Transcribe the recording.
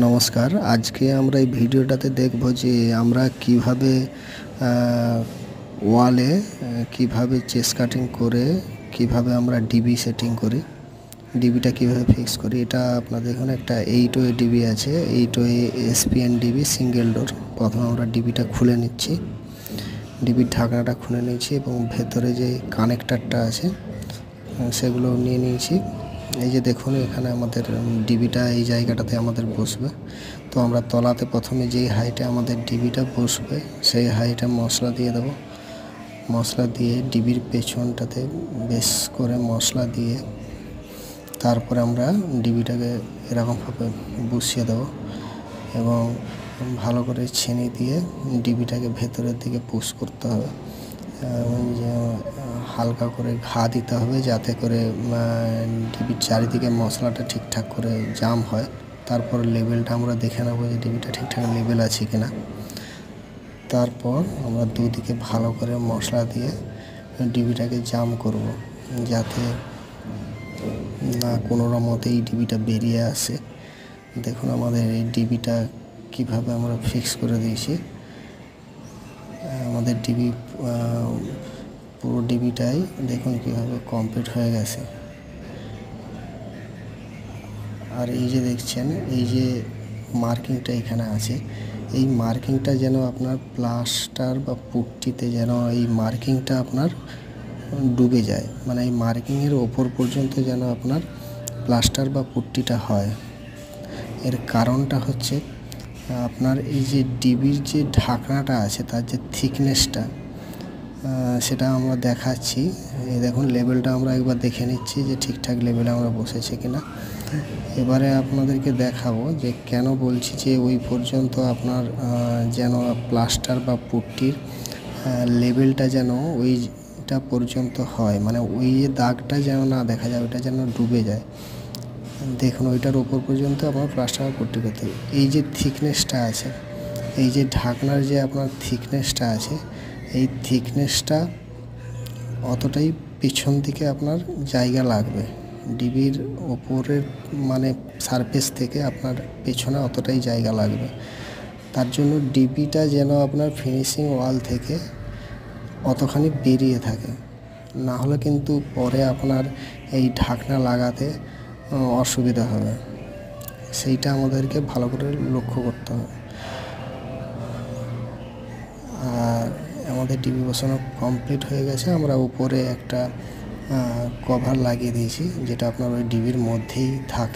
নমস্কার। আজকে আমরা এই ভিডিওটাতে দেখব যে আমরা কিভাবে ওয়ালে কিভাবে চেস কাটিং করে কিভাবে আমরা ডিবি সেটিং করি, ডিবিটা কিভাবে ফিক্স করি। এটা আপনাদের এখানে একটা 8 ওয়ে ডিবি আছে, 8 way SPN DB single door. প্রথমে আমরা ডিবিটা খুলে নিচ্ছি, ডিবির ঢাকনাটা খুলে নিয়েছি এবং ভেতরে যে কানেক্টারটা আছে সেগুলো নিয়ে নিয়েছি। এই যে দেখুন, এখানে আমাদের ডিবিটা এই জায়গাটাতে আমাদের বসবে। তো আমরা তলাতে প্রথমে যেই হাইটে আমাদের ডিবিটা বসবে সেই হাইটে মশলা দিয়ে দেব। মশলা দিয়ে ডিবির পেছনটাতে বেশ করে মশলা দিয়ে তারপরে আমরা ডিবিটাকে এরকমভাবে বসিয়ে দেব এবং ভালো করে ছেনি দিয়ে ডিবিটাকে ভেতরের দিকে পুশ করতে হবে এবং হালকা করে ঘা দিতে হবে যাতে করে ডিবির চারিদিকে মশলাটা ঠিকঠাক করে জাম হয়। তারপর লেবেলটা আমরা দেখে নেব যে ডিবিটা ঠিকঠাক লেবেল আছে কিনা। তারপর আমরা দুদিকে ভালো করে মশলা দিয়ে ডিবিটাকে জাম করব যাতে না কোনো মতেই ডিবিটা বেরিয়ে আসে। দেখুন আমাদের এই ডিবিটা কিভাবে আমরা ফিক্স করে দিয়েছি। আমাদের ডিবি পুরো ডিবিটাই দেখুন কিভাবে কমপ্লিট হয়ে গেছে। আর এই যে দেখছেন, এই যে মার্কিংটা এখানে আছে, এই মার্কিংটা যেন আপনার প্লাস্টার বা পুট্টিতে যেন এই মার্কিংটা আপনার ডুবে যায়, মানে এই মার্কিংয়ের ওপর পর্যন্ত যেন আপনার প্লাস্টার বা পুট্টিটা হয়। এর কারণটা হচ্ছে আপনার এই যে ডিবির যে ঢাকনাটা আছে তার যে থিকনেসটা সেটা আমরা দেখাচ্ছি। এই দেখুন লেভেলটা আমরা একবার দেখে নিচ্ছি যে ঠিকঠাক লেভেলে আমরা বসেছি কিনা। এবারে আপনাদেরকে দেখাবো যে কেন বলছি যে ওই পর্যন্ত আপনার যেন প্লাস্টার বা পুট্টির লেভেলটা যেন ওইটা পর্যন্ত হয়, মানে ওই দাগটা যেন না দেখা যায়, ওইটা যেন ডুবে যায়। দেখুন ওইটার ওপর পর্যন্ত আপনার প্লাস্টার বা পুট্টি করতে হবে। এই যে থিকনেসটা আছে, এই যে ঢাকনার যে আপনার থিকনেসটা আছে, এই থিকনেসটা অতটাই পিছন দিকে আপনার জায়গা লাগবে। ডিবির ওপরের মানে সারফেস থেকে আপনার পেছনে অতটাই জায়গা লাগবে। তার জন্য ডিবিটা যেন আপনার ফিনিশিং ওয়াল থেকে অতখানি বেরিয়ে থাকে, না হলে কিন্তু পরে আপনার এই ঢাকনা লাগাতে অসুবিধা হবে। সেইটা আমাদেরকে ভালো করে লক্ষ্য করতে হবে। আর আমাদের ডিবি বসানো কমপ্লিট হয়ে গেছে। আমরা উপরে একটা কভার লাগিয়ে দিয়েছি যেটা আপনার ওই ডিবির মধ্যেই থাকে।